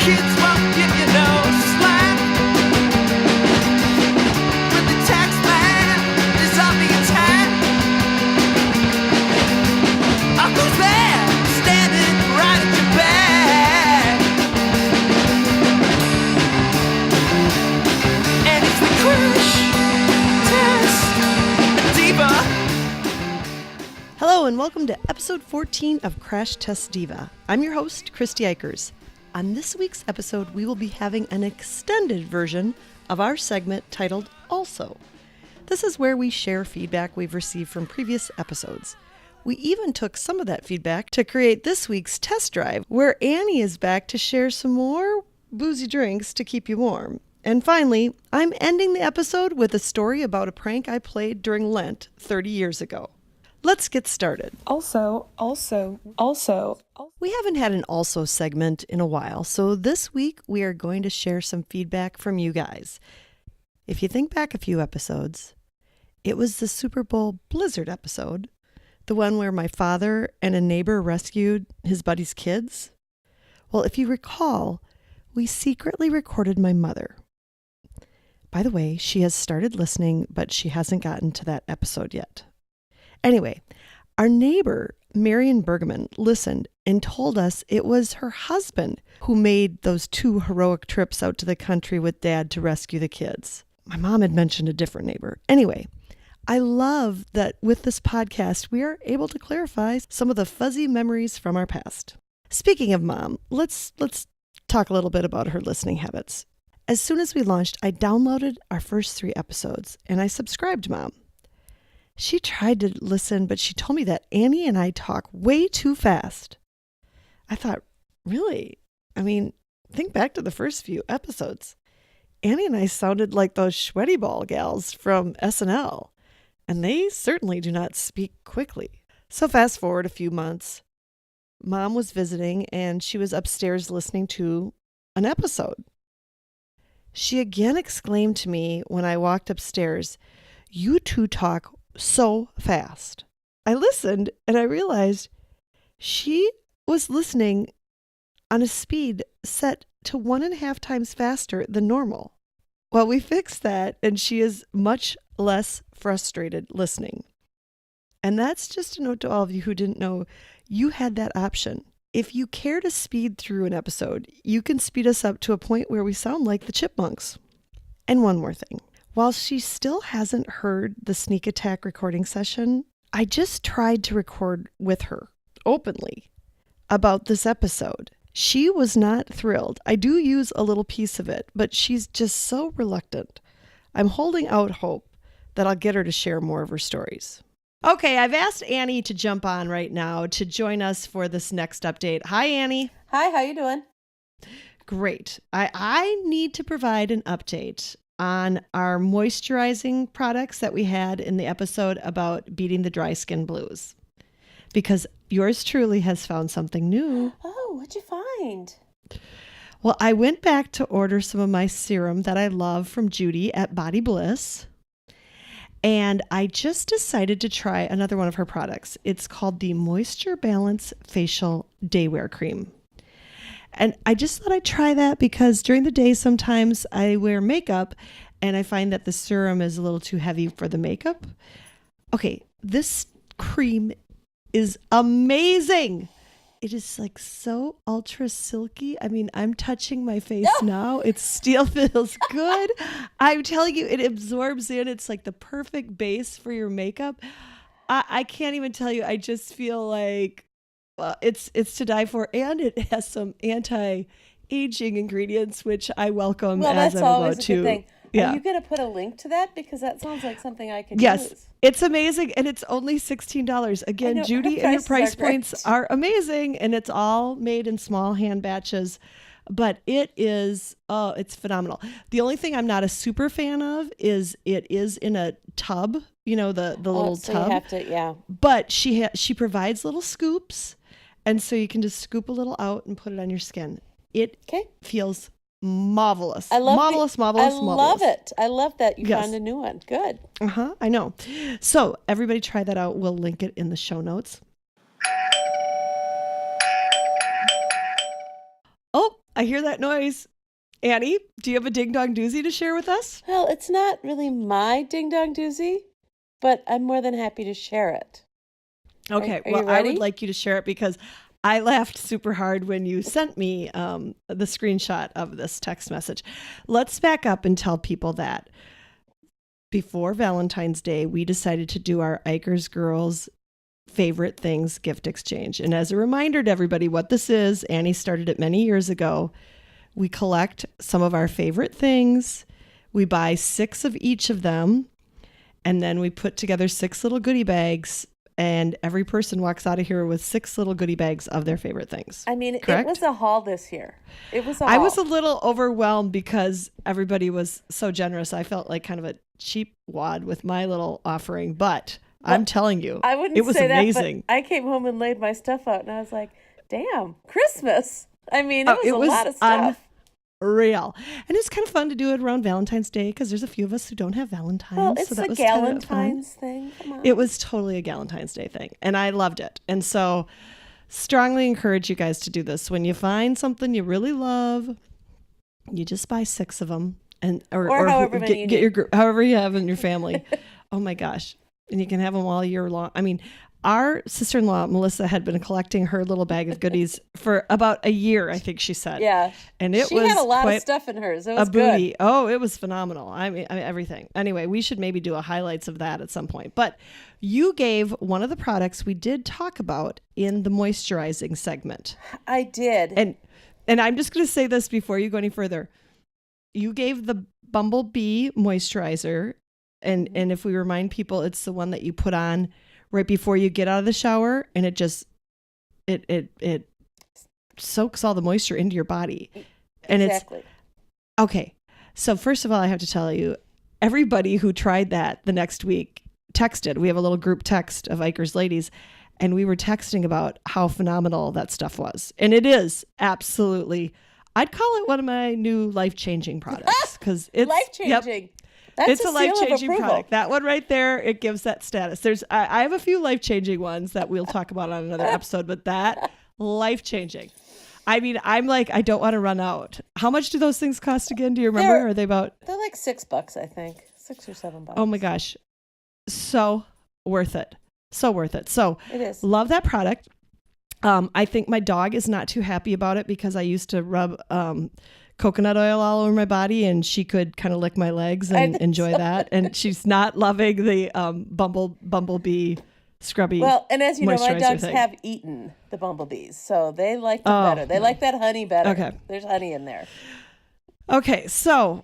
Kids won't give you no slack. When the tax man is on the attack. Who's there standing right at your back? And it's the Crash Test Diva. Hello and welcome to episode 14 of Crash Test Diva. I'm your host, Christy Eichers. On this week's episode, we will be having an extended version of our segment titled Also. This is where we share feedback we've received from previous episodes. We even took some of that feedback to create this week's test drive, where Annie is back to share some more boozy drinks to keep you warm. And finally, I'm ending the episode with a story about a prank I played during Lent 30 years ago. Let's get started. Also. We haven't had an also segment in a while, so this week we are going to share some feedback from you guys. If you think back a few episodes, it was the Super Bowl Blizzard episode, the one where my father and a neighbor rescued his buddy's kids. Well, if you recall, we secretly recorded my mother. By the way, she has started listening, but she hasn't gotten to that episode yet. Anyway, our neighbor, Marion Bergman, listened and told us it was her husband who made those 2 heroic trips out to the country with Dad to rescue the kids. My mom had mentioned a different neighbor. Anyway, I love that with this podcast, we are able to clarify some of the fuzzy memories from our past. Speaking of Mom, let's talk a little bit about her listening habits. As soon as we launched, I downloaded our first 3 episodes and I subscribed Mom. She tried to listen, but she told me that Annie and I talk way too fast. I thought, really? I mean, think back to the first few episodes. Annie and I sounded like those sweaty ball gals from SNL, and they certainly do not speak quickly. So fast forward a few months. Mom was visiting, and she was upstairs listening to an episode. She again exclaimed to me when I walked upstairs, "You two talk so fast." I listened and I realized she was listening on a speed set to 1.5 times faster than normal. Well, we fixed that and she is much less frustrated listening. And that's just a note to all of you who didn't know you had that option. If you care to speed through an episode, you can speed us up to a point where we sound like the Chipmunks. And one more thing. While she still hasn't heard the sneak attack recording session, I just tried to record with her openly about this episode. She was not thrilled. I do use a little piece of it, but she's just so reluctant. I'm holding out hope that I'll get her to share more of her stories. Okay, I've asked Annie to jump on right now to join us for this next update. Hi, Annie. Hi, how you doing? Great. I need to provide an update on our moisturizing products that we had in the episode about beating the dry skin blues, because yours truly has found something new. Oh, what'd you find? Well, I went back to order some of my serum that I love from Judy at Body Bliss, and I just decided to try another one of her products. It's called the Moisture Balance Facial Daywear Cream. And I just thought I'd try that because during the day, sometimes I wear makeup and I find that the serum is a little too heavy for the makeup. Okay, this cream is amazing. It is like so ultra silky. I mean, I'm touching my face now. It still feels good. I'm telling you, it absorbs in. It's like the perfect base for your makeup. I can't even tell you. I just feel like it's to die for, and it has some anti-aging ingredients, which I welcome. Well, as that's I'm always about a good to. thing. Yeah. Are you going to put a link to that? Because that sounds like something I could Yes, use. it's amazing, and it's only $16. Again, know, Judy her and her price prices are points great. are amazing, and it's all made in small hand batches. But it is, it's phenomenal. The only thing I'm not a super fan of is it is in a tub, you know, the little so tub. You have to, yeah. But she provides little scoops, and so you can just scoop a little out and put it on your skin. It feels marvelous. Marvelous. I love it. I love that you found a new one. Good. I know. So everybody try that out. We'll link it in the show notes. Oh, I hear that noise. Annie, do you have a ding dong doozy to share with us? Well, it's not really my ding dong doozy, but I'm more than happy to share it. Okay, are well, you I ready? would like you to share it because I laughed super hard when you sent me the screenshot of this text message. Let's back up and tell people that before Valentine's Day, we decided to do our Ikers Girls Favorite Things gift exchange. And as a reminder to everybody what this is, Annie started it many years ago. We collect some of our favorite things. We buy 6 of each of them. And then we put together 6 little goodie bags. And every person walks out of here with 6 little goodie bags of their favorite things. I mean, correct? It was a haul this year. It was a haul. I was a little overwhelmed because everybody was so generous. I felt like kind of a cheap wad with my little offering, but I'm telling you, I wouldn't it was say amazing. That, but I came home and laid my stuff out, and I was like, damn, Christmas. I mean, it was a lot of stuff. Real. And it's kind of fun to do it around Valentine's Day because there's a few of us who don't have Valentine's. Well, it's so that a was kind of Galentine's thing. Come on. It was totally a Galentine's Day thing. And I loved it. And so strongly encourage you guys to do this. When you find something you really love, you just buy 6 of them. Or however many you get need. your group, however you have in your family. Oh my gosh. And you can have them all year long. I mean, our sister-in-law, Melissa, had been collecting her little bag of goodies for about a year, I think she said. Yeah. And she had a lot of stuff in hers. It was a booty. good. Oh, it was phenomenal. I mean, everything. Anyway, we should maybe do a highlights of that at some point. But you gave one of the products we did talk about in the moisturizing segment. I did. And I'm just going to say this before you go any further. You gave the Bumblebee moisturizer. And if we remind people, it's the one that you put on right before you get out of the shower, and it just it soaks all the moisture into your body. And exactly. It's okay. So first of all, I have to tell you, everybody who tried that the next week texted. We have a little group text of Ikers ladies, and we were texting about how phenomenal that stuff was. And it is absolutely, I'd call it one of my new life-changing products because it's life-changing. Yep, That's it's a life-changing product. That one right there, it gives that status. I have a few life-changing ones that we'll talk about on another episode, but that life-changing. I mean, I'm like, I don't want to run out. How much do those things cost again? Do you remember? Are they about? They're like $6, I think. $6 or $7. Oh my gosh. So worth it. So worth it. So it is. Love that product. I think my dog is not too happy about it because I used to rub coconut oil all over my body, and she could kind of lick my legs and enjoy that. And she's not loving the Bumblebee ScrubBee. Well, and as you know, my dogs thing. have eaten the bumblebees, so they like them better. They like that honey better. Okay. There's honey in there. Okay, so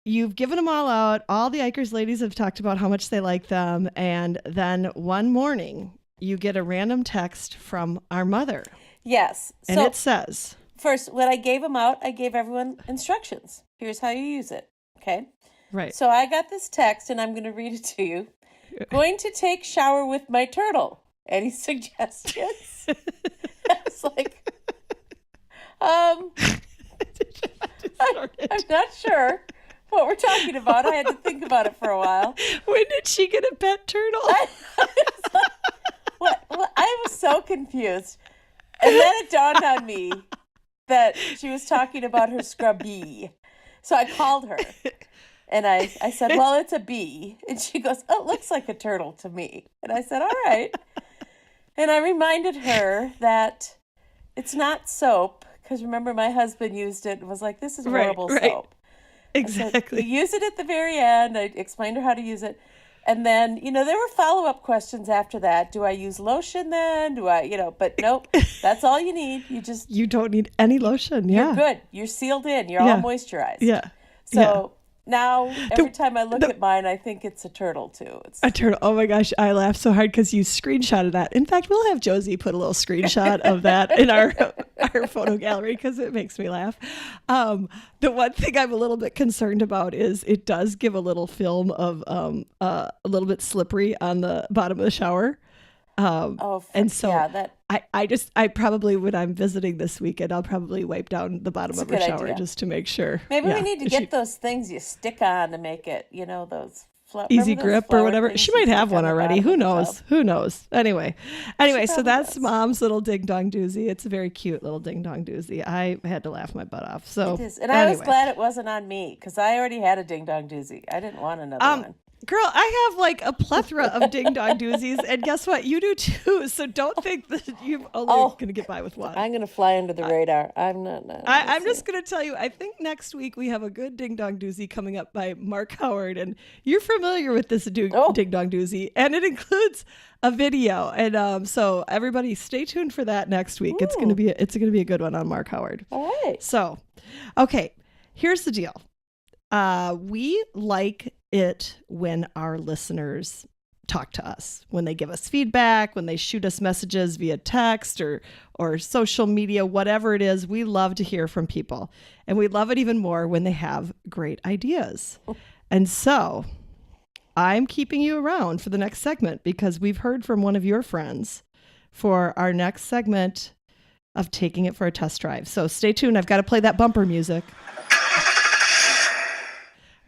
you've given them all out. All the Ikers ladies have talked about how much they like them. And then one morning, you get a random text from our mother. Yes. And it says... First, when I gave them out, I gave everyone instructions. Here's how you use it. Okay? Right. So I got this text, and I'm going to read it to you. Going to take shower with my turtle. Any suggestions? I was like, I'm not sure what we're talking about. I had to think about it for a while. When did she get a pet turtle? I was so confused. And then it dawned on me that she was talking about her ScrubBee. So I called her and I said, well, it's a bee. And she goes, oh, it looks like a turtle to me. And I said, all right. And I reminded her that it's not soap. Because remember, my husband used it and was like, this is horrible soap. Exactly. You use it at the very end. I explained her how to use it. And then, there were follow-up questions after that. Do I use lotion then? But nope, that's all you need. You don't need any lotion. Yeah. You're good. You're sealed in. You're all moisturized. Yeah. So now every time I look at mine, I think it's a turtle too. It's a turtle. Oh my gosh. I laughed so hard because you screenshotted that. In fact, we'll have Josie put a little screenshot of that in our photo gallery because it makes me laugh. The one thing I'm a little bit concerned about is it does give a little film of a little bit slippery on the bottom of the shower. And so I probably, when I'm visiting this weekend, I'll probably wipe down the bottom of her shower just to make sure. Maybe we need to get those things you stick on to make it, those Easy Grip or whatever. She might have one already. Who knows? Who knows? Anyway, so that's does. Mom's little ding dong doozy. It's a very cute little ding dong doozy. I had to laugh my butt off. So it is. And I was glad it wasn't on me because I already had a ding dong doozy. I didn't want another one. Girl, I have like a plethora of ding dong doozies, and guess what? You do too. So don't think that you're only going to get by with one. I'm going to fly under the radar. I'm not. I'm just going to tell you, I think next week we have a good ding dong doozy coming up by Mark Howard, and you're familiar with this ding dong doozy, and it includes a video, and so everybody stay tuned for that next week. It's going to be a good one on Mark Howard. All right. So, okay, here's the deal. We like it when our listeners talk to us, when they give us feedback, when they shoot us messages via text or social media, whatever it is. We love to hear from people, and we love it even more when they have great ideas. And so I'm keeping you around for the next segment because we've heard from one of your friends for our next segment of taking it for a test drive. So stay tuned. I've got to play that bumper music.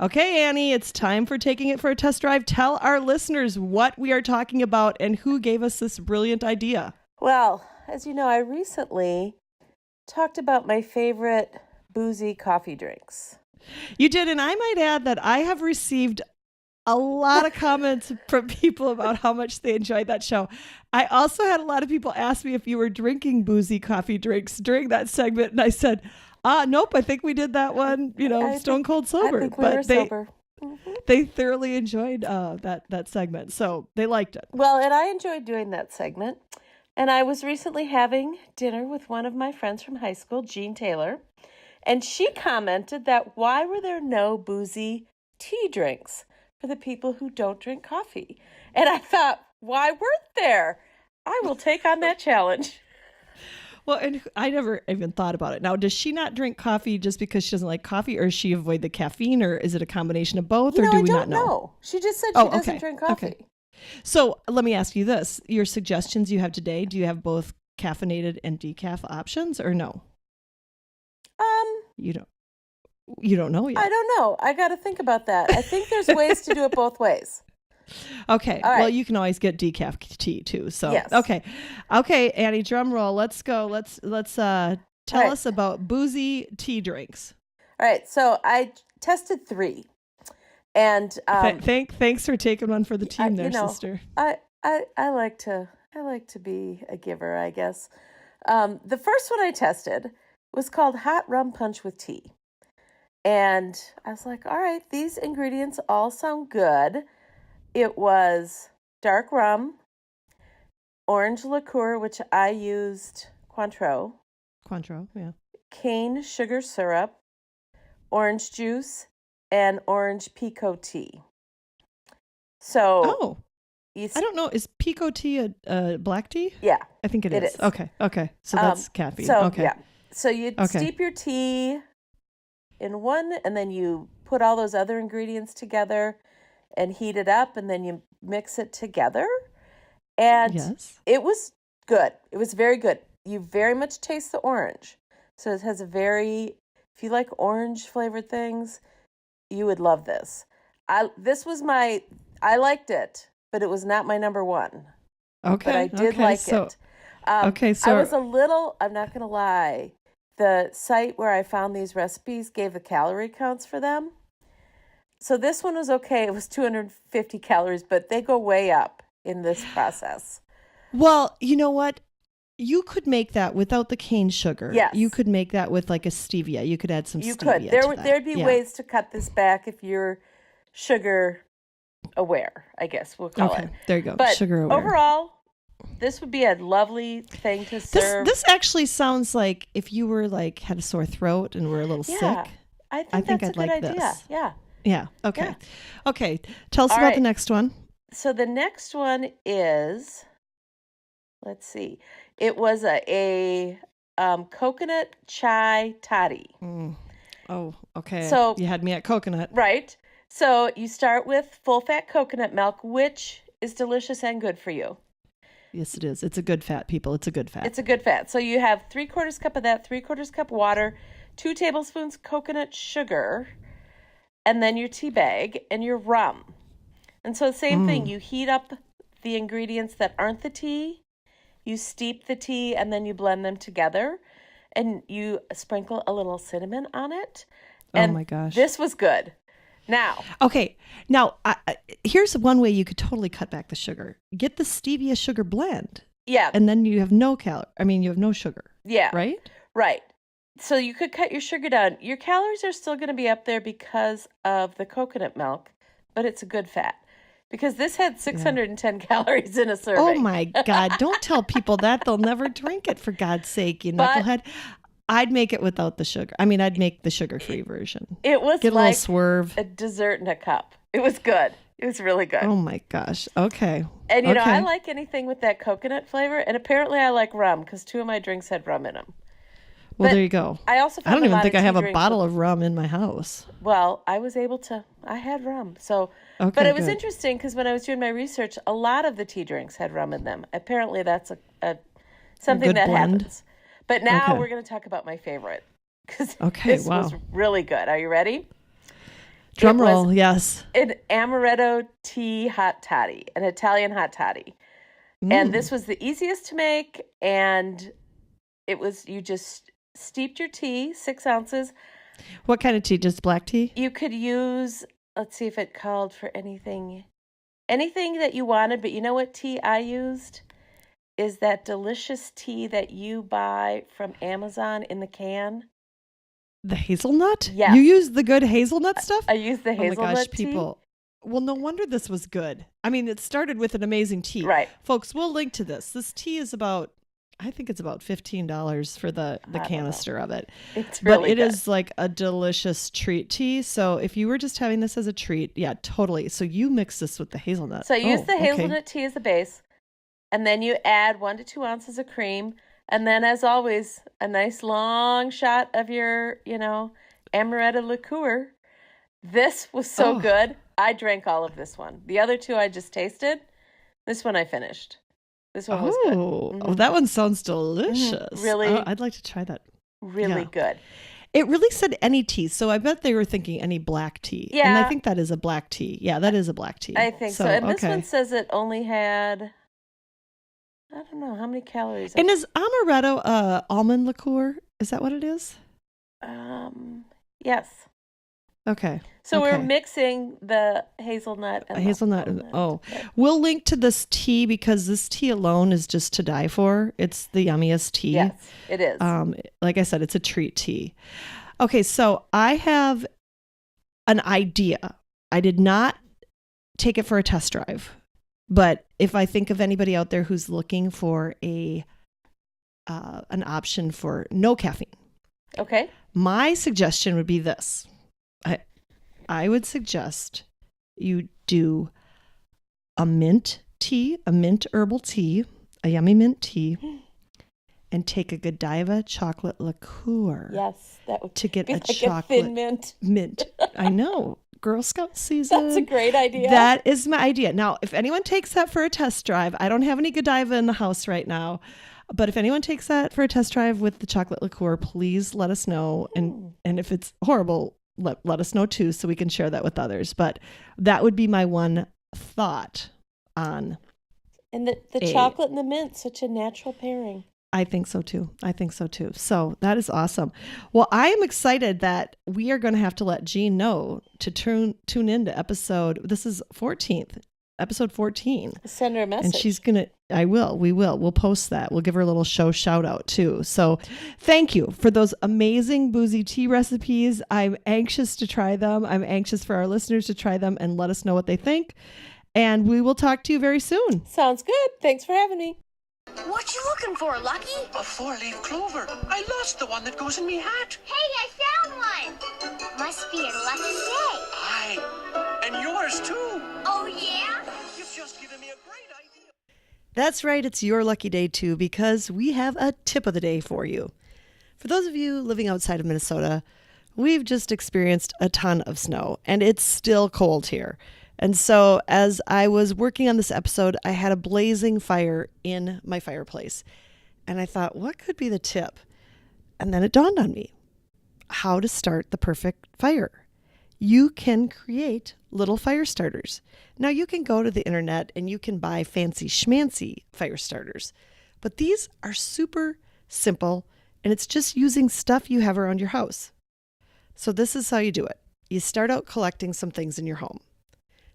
Okay, Annie, it's time for taking it for a test drive. Tell our listeners what we are talking about and who gave us this brilliant idea. Well, as you know, I recently talked about my favorite boozy coffee drinks. You did, and I might add that I have received a lot of comments from people about how much they enjoyed that show. I also had a lot of people ask me if you were drinking boozy coffee drinks during that segment, and I said, nope, I think we did that one, stone cold sober. I think we were sober. Mm-hmm. They thoroughly enjoyed that segment, so they liked it. Well, and I enjoyed doing that segment. And I was recently having dinner with one of my friends from high school, Jean Taylor, and she commented that why were there no boozy tea drinks for the people who don't drink coffee? And I thought, why weren't there? I will take on that challenge. Well, and I never even thought about it. Now, does she not drink coffee just because she doesn't like coffee, or does she avoid the caffeine, or is it a combination of both, or do we not know? She just said she doesn't drink coffee. Okay. So let me ask you this. Your suggestions you have today, do you have both caffeinated and decaf options, or no? You don't know yet. I don't know. I got to think about that. I think there's ways to do it both ways. Okay. All right. Well, you can always get decaf tea too. So, yes. Okay, Annie, drum roll. Let's go. Let's tell us about boozy tea drinks. All right. So I tested 3, and thanks for taking one for the team, sister. I like to be a giver, I guess. The first one I tested was called Hot Rum Punch with Tea, and I was like, all right, these ingredients all sound good. It was dark rum, orange liqueur, which I used Cointreau, yeah. Cane sugar syrup, orange juice, and orange pico tea. So, I don't know. Is pico tea a black tea? Yeah, I think it is. Okay. So that's caffeine. Yeah. So you steep your tea in one, and then you put all those other ingredients together and heat it up, and then you mix it together. And It was good. It was very good. You very much taste the orange. So it has if you like orange flavored things, you would love this. I liked it, but it was not my number one. Okay. But I did like it. So I was I'm not going to lie. The site where I found these recipes gave the calorie counts for them. So this one was okay. It was 250 calories, but they go way up in this process. Well, you know what? You could make that without the cane sugar. Yes. You could make that with like a stevia. You could add some stevia. You could. There'd be ways to cut this back if you're sugar aware, I guess we'll call it. There you go. But sugar aware. Overall, this would be a lovely thing to serve. This actually sounds like if you were had a sore throat and were a little sick. I think that's a good idea. This. Yeah. Yeah. Okay. Yeah. Okay. Tell us about the next one. So the next one is, let's see. It was a coconut chai toddy. Oh, okay. So you had me at coconut. Right. So you start with full fat coconut milk, which is delicious and good for you. Yes, it is. It's a good fat, people. It's a good fat. It's a good fat. So you have 3/4 cup of that, 3/4 cup water, 2 tablespoons coconut sugar, and then your tea bag and your rum. And so same thing, you heat up the ingredients that aren't the tea, you steep the tea, and then you blend them together, and you sprinkle a little cinnamon on it. And my gosh. this was good. Now. Okay. Now, here's one way you could totally cut back the sugar. Get the stevia sugar blend. Yeah. And then you have no you have no sugar. Yeah. Right? Right. So you could cut your sugar down. Your calories are still going to be up there because of the coconut milk, but it's a good fat. Because this had 610 calories in a serving. Oh my God. Don't tell people that. They'll never drink it, for God's sake, you knucklehead. I'd make it without the sugar. I mean, I'd make the sugar-free version. It was Get a like little swerve. a dessert in a cup. It was good. It was really good. Oh my gosh. Okay. And you know, I like anything with that coconut flavor. And apparently I like rum because 2 of my drinks had rum in them. Well, there you go. I also I don't even think I have a drinks bottle of rum in my house. Well, I was able to. I had rum. So, Okay, but it was good. interesting because when I was doing my research, a lot of the tea drinks had rum in them. Apparently that's something good that blend. happens. But now Okay. we're going to talk about my favorite because Okay, this wow. was really good. Are you ready? Drum It was roll, yes. an Amaretto Tea Hot Toddy, an Italian hot toddy. And this was the easiest to make, and it was, you just steeped your tea, 6 ounces. What kind of tea? Just black tea? You could use, let's see if it called for anything that you wanted, but you know what tea I used? Is that delicious tea that you buy from Amazon in the can. The hazelnut? Yes. You use the good hazelnut stuff? I used the hazelnut Oh my gosh, tea. people. Well, no wonder this was good. I mean, it started with an amazing tea. Right. Folks, we'll link to this. This tea is about, I think it's about $15 for the canister of it. It's But really it good. is like a delicious treat tea. So if you were just having this as a treat, yeah, totally. So you mix this with the hazelnut. So use the okay. hazelnut tea as the base, and then you add 1 to 2 ounces of cream, and then, as always, a nice long shot of your, amaretto liqueur. This was so good. I drank all of this one. The other 2 I just tasted. This one I finished. This one was good. Oh, that one sounds delicious. Really? Oh, I'd like to try that. Really good. It really said any tea, so I bet they were thinking any black tea. And Yeah. I think that is a black tea. Yeah, that is a black tea. I think so. And this one says it only had, I don't know, how many calories? And is amaretto almond liqueur? Is that what it is? Yes. Okay. So okay. we're mixing the hazelnut and hazelnut. the Oh, almond. we'll link to this tea because this tea alone is just to die for. It's the yummiest tea. Yes, it is. Like I said, it's a treat tea. Okay, so I have an idea. I did not take it for a test drive, but if I think of anybody out there who's looking for an option for no caffeine, Okay. my suggestion would be this. I would suggest you do a mint tea, a mint herbal tea, a yummy mint tea, and take a Godiva chocolate liqueur. Yes, that would To get be a like chocolate a thin mint. mint. I know. Girl Scout season. That's a great idea. That is my idea. Now, if anyone takes that for a test drive, I don't have any Godiva in the house right now, but if anyone takes that for a test drive with the chocolate liqueur, please let us know. And if it's horrible, let us know too, so we can share that with others. But that would be my one thought on. And the chocolate and the mint, such a natural pairing. I think so too. So that is awesome. Well, I am excited that we are going to have to let Jean know to tune into this is episode 14. Send her a message. And she's going to, we'll post that. We'll give her a little shout out too. So thank you for those amazing Boozie tea recipes. I'm anxious to try them. I'm anxious for our listeners to try them and let us know what they think. And we will talk to you very soon. Sounds good. Thanks for having me. What you looking for, Lucky? A 4-leaf clover. I lost the one that goes in me hat. Hey, I found one! Must be a lucky day. Aye, and yours too. Oh, yeah? You've just given me a great idea. That's right. It's your lucky day too, because we have a tip of the day for you. For those of you living outside of Minnesota, we've just experienced a ton of snow and it's still cold here. And so as I was working on this episode, I had a blazing fire in my fireplace. And I thought, what could be the tip? And then it dawned on me how to start the perfect fire. you can create little fire starters. Now you can go to the internet and you can buy fancy schmancy fire starters, but these are super simple and it's just using stuff you have around your house. So this is how you do it. You start out collecting some things in your home.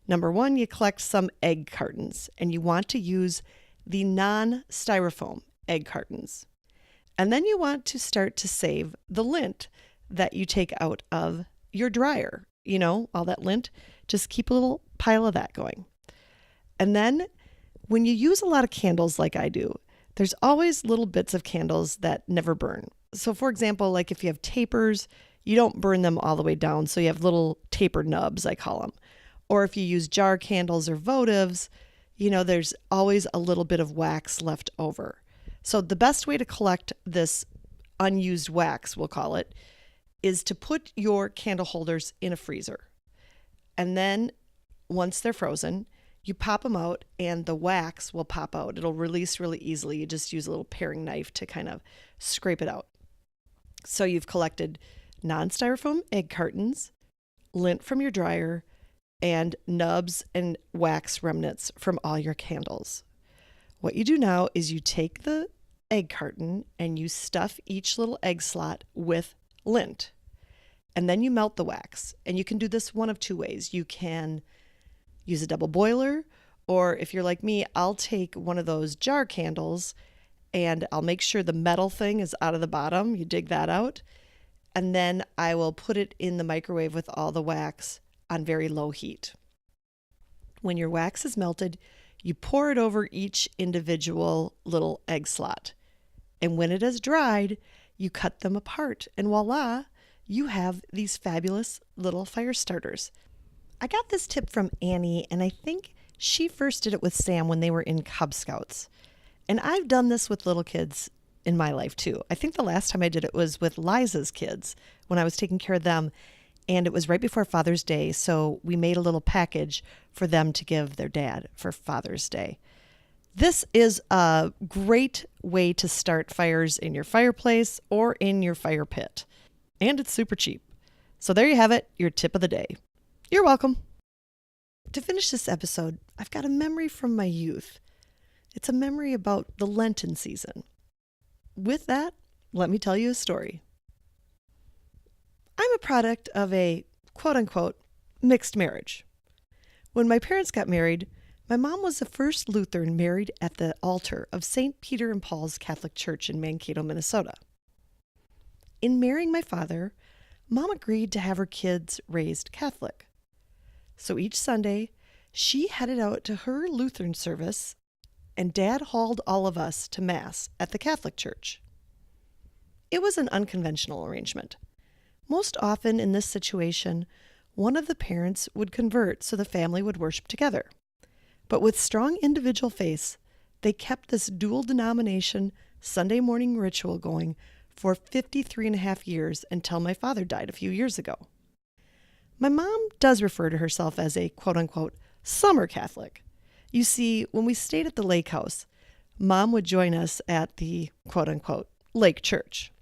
Number one, you collect some egg cartons and you want to use the non-styrofoam egg cartons. And then you want to start to save the lint that you take out of your dryer. You know, all that lint, just keep a little pile of that going. And then when you use a lot of candles like I do, there's always little bits of candles that never burn. So for example, like if you have tapers, you don't burn them all the way down. So you have little taper nubs, I call them. Or if you use jar candles or votives, you know, there's always a little bit of wax left over. So the best way to collect this unused wax, we'll call it, is to put your candle holders in a freezer. And then once they're frozen, you pop them out and the wax will pop out. It'll release really easily. You just use a little paring knife to kind of scrape it out. So you've collected non-styrofoam egg cartons, lint from your dryer, and nubs and wax remnants from all your candles. What you do now is you take the egg carton and you stuff each little egg slot with lint. And then you melt the wax. And you can do this one of two ways. You can use a double boiler, or if you're like me, I'll take one of those jar candles and I'll make sure the metal thing is out of the bottom. You dig that out. And then I will put it in the microwave with all the wax on very low heat. When your wax is melted, you pour it over each individual little egg slot. And when it has dried, you cut them apart. And voila, you have these fabulous little fire starters. I got this tip from Annie, and I think she first did it with Sam when they were in Cub Scouts. And I've done this with little kids in my life too. I think the last time I did it was with Liza's kids when I was taking care of them. And it was right before Father's Day, so we made a little package for them to give their dad for Father's Day. This is a great way to start fires in your fireplace or in your fire pit. And it's super cheap. So there you have it, your tip of the day. You're welcome. To finish this episode, I've got a memory from my youth. It's a memory about the Lenten season. With that, let me tell you a story. I'm a product of a quote-unquote mixed marriage. When my parents got married, my mom was the first Lutheran married at the altar of St. Peter and Paul's Catholic Church in Mankato, Minnesota. In marrying my father, Mom agreed to have her kids raised Catholic. So each Sunday, she headed out to her Lutheran service, and Dad hauled all of us to Mass at the Catholic Church. It was an unconventional arrangement. Most often in this situation, one of the parents would convert so the family would worship together. But with strong individual faith, they kept this dual denomination Sunday morning ritual going for 53 and a half years until my father died a few years ago. My mom does refer to herself as a quote-unquote summer Catholic. You see, when we stayed at the lake house, Mom would join us at the quote-unquote lake church.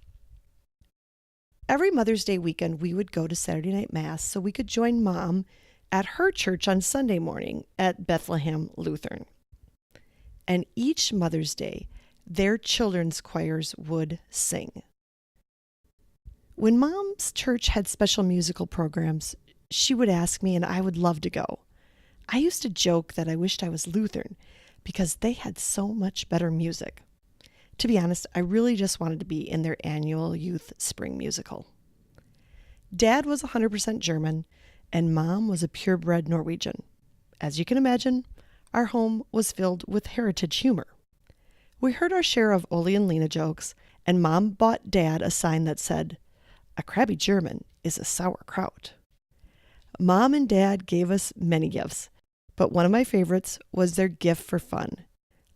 Every Mother's Day weekend, we would go to Saturday night Mass so we could join Mom at her church on Sunday morning at Bethlehem Lutheran. And each Mother's Day, their children's choirs would sing. When Mom's church had special musical programs, she would ask me and I would love to go. I used to joke that I wished I was Lutheran because they had so much better music. To be honest, I really just wanted to be in their annual youth spring musical. Dad was 100% German and Mom was a purebred Norwegian. As you can imagine, our home was filled with heritage humor. We heard our share of Ole and Lena jokes, and Mom bought Dad a sign that said, "A crabby German is a sauerkraut." Mom and Dad gave us many gifts, but one of my favorites was their gift for fun.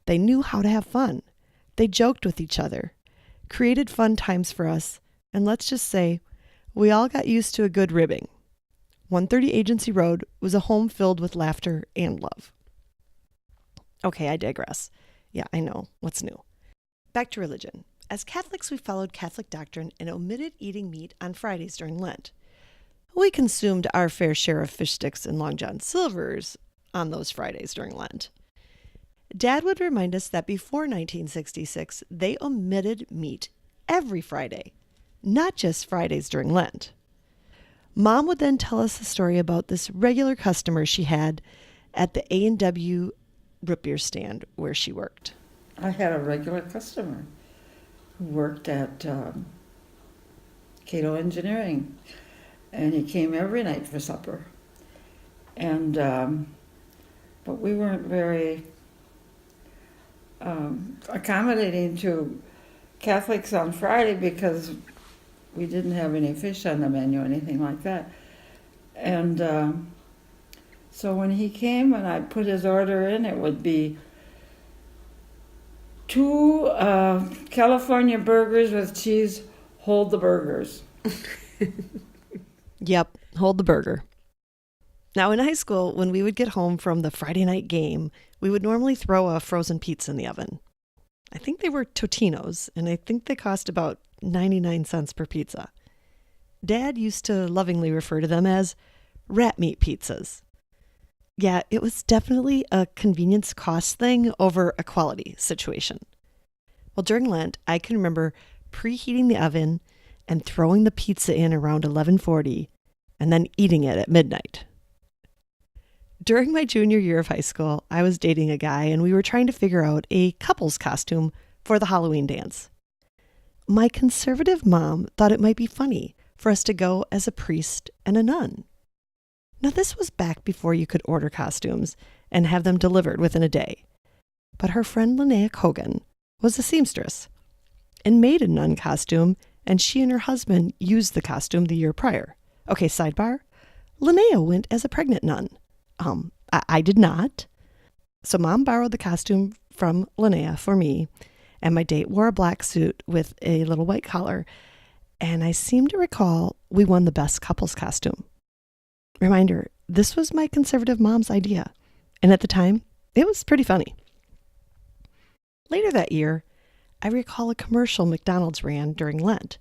They knew how to have fun. They joked with each other, created fun times for us, and let's just say, we all got used to a good ribbing. 130 Agency Road was a home filled with laughter and love. Okay, I digress. Yeah, I know. What's new? Back to religion. As Catholics, we followed Catholic doctrine and omitted eating meat on Fridays during Lent. we consumed our fair share of fish sticks and Long John Silvers on those Fridays during Lent. Dad would remind us that before 1966, they omitted meat every Friday, not just Fridays during Lent. Mom would then tell us the story about this regular customer she had at the A&W root beer stand where she worked. I had a regular customer who worked at Cato Engineering, and he came every night for supper. And but we weren't very accommodating to Catholics on Friday because we didn't have any fish on the menu or anything like that. And so when he came and I put his order in, it would be 2 California burgers with cheese, hold the burgers. Yep, hold the burger. Now in high school, when we would get home from the Friday night game, we would normally throw a frozen pizza in the oven. I think they were Totino's, and I think they cost about 99 cents per pizza. Dad used to lovingly refer to them as rat meat pizzas. Yeah, it was definitely a convenience cost thing over a quality situation. Well, during Lent, I can remember preheating the oven and throwing the pizza in around 11:40 and then eating it at midnight. During my junior year of high school, I was dating a guy and we were trying to figure out a couple's costume for the Halloween dance. My conservative mom thought it might be funny for us to go as a priest and a nun. Now, this was back before you could order costumes and have them delivered within a day. But her friend Linnea Cogan was a seamstress and made a nun costume, and she and her husband used the costume the year prior. Okay, sidebar. Linnea went as a pregnant nun. I did not. So Mom borrowed the costume from Linnea for me, and my date wore a black suit with a little white collar, and I seem to recall we won the best couple's costume. Reminder, this was my conservative mom's idea, and at the time, it was pretty funny. Later that year, I recall a commercial McDonald's ran during Lent.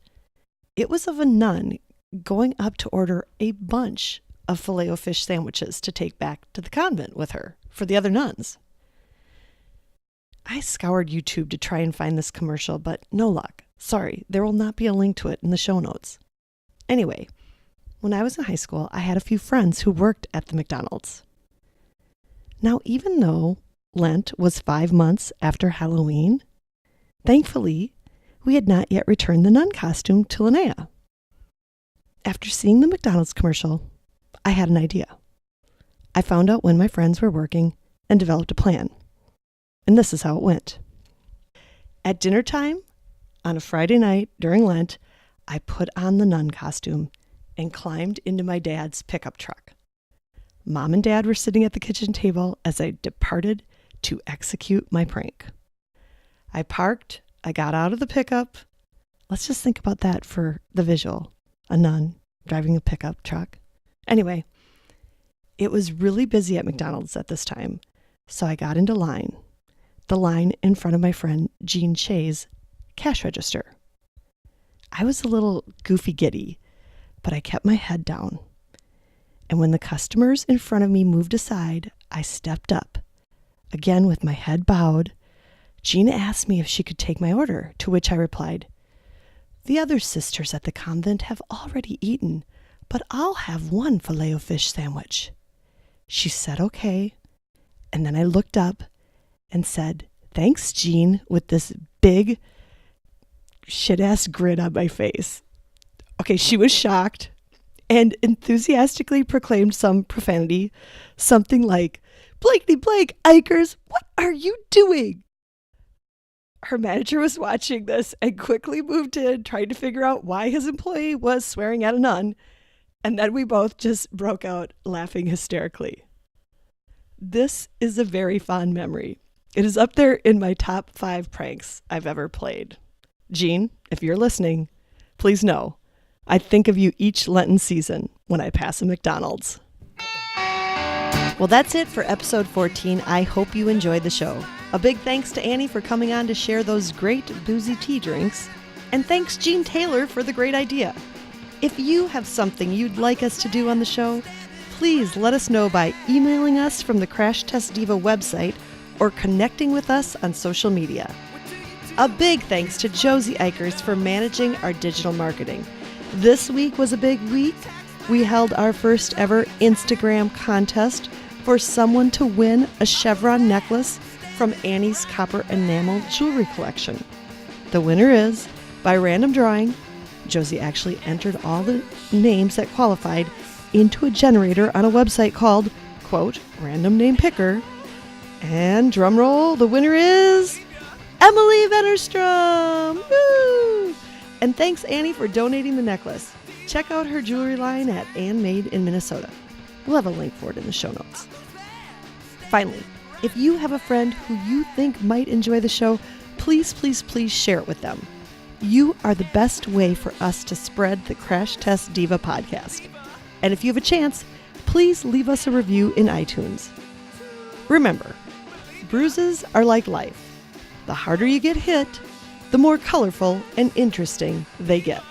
It was of a nun going up to order a bunch of Filet-O-Fish sandwiches to take back to the convent with her for the other nuns. I scoured YouTube to try and find this commercial, but no luck. Sorry, there will not be a link to it in the show notes. Anyway, when I was in high school, I had a few friends who worked at the McDonald's. Now, even though Lent was 5 months after Halloween, thankfully, we had not yet returned the nun costume to Linnea. After seeing the McDonald's commercial, I had an idea. I found out when my friends were working and developed a plan. And this is how it went. At dinner time, on a Friday night during Lent, I put on the nun costume and climbed into my dad's pickup truck. Mom and Dad were sitting at the kitchen table as I departed to execute my prank. I parked, I got out of the pickup. Let's just think about that for the visual. A nun driving a pickup truck. Anyway, it was really busy at McDonald's at this time, so I got into line. The line in front of my friend Jean Shea's cash register. I was a little goofy giddy, but I kept my head down. And when the customers in front of me moved aside, I stepped up. Again, with my head bowed, Jean asked me if she could take my order, to which I replied, "The other sisters at the convent have already eaten, but I'll have one Filet-O-Fish sandwich." She said, okay. And then I looked up and said, "Thanks, Jean," with this big shit-ass grin on my face. Okay, she was shocked and enthusiastically proclaimed some profanity, something like, "Blankety blank, Ikers, what are you doing?" Her manager was watching this and quickly moved in, trying to figure out why his employee was swearing at a nun. And then we both just broke out laughing hysterically. This is a very fond memory. It is up there in my top 5 pranks I've ever played. Jean, if you're listening, please know I think of you each Lenten season when I pass a McDonald's. Well, that's it for episode 14. I hope you enjoyed the show. A big thanks to Annie for coming on to share those great boozy tea drinks. And thanks Jean Taylor for the great idea. If you have something you'd like us to do on the show, please let us know by emailing us from the Crash Test Diva website or connecting with us on social media. A big thanks to Josie Eichers for managing our digital marketing. This week was a big week. We held our first ever Instagram contest for someone to win a chevron necklace from Annie's copper enamel jewelry collection. The winner is, by random drawing, Josie actually entered all the names that qualified into a generator on a website called, quote, Random Name Picker. And drumroll, the winner is Emily Vennerstrom! Woo! And thanks, Annie, for donating the necklace. Check out her jewelry line at Ann Made in Minnesota. We'll have a link for it in the show notes. Finally, if you have a friend who you think might enjoy the show, please, please, please share it with them. You are the best way for us to spread the Crash Test Diva podcast. And if you have a chance, please leave us a review in iTunes. Remember, bruises are like life. The harder you get hit, the more colorful and interesting they get.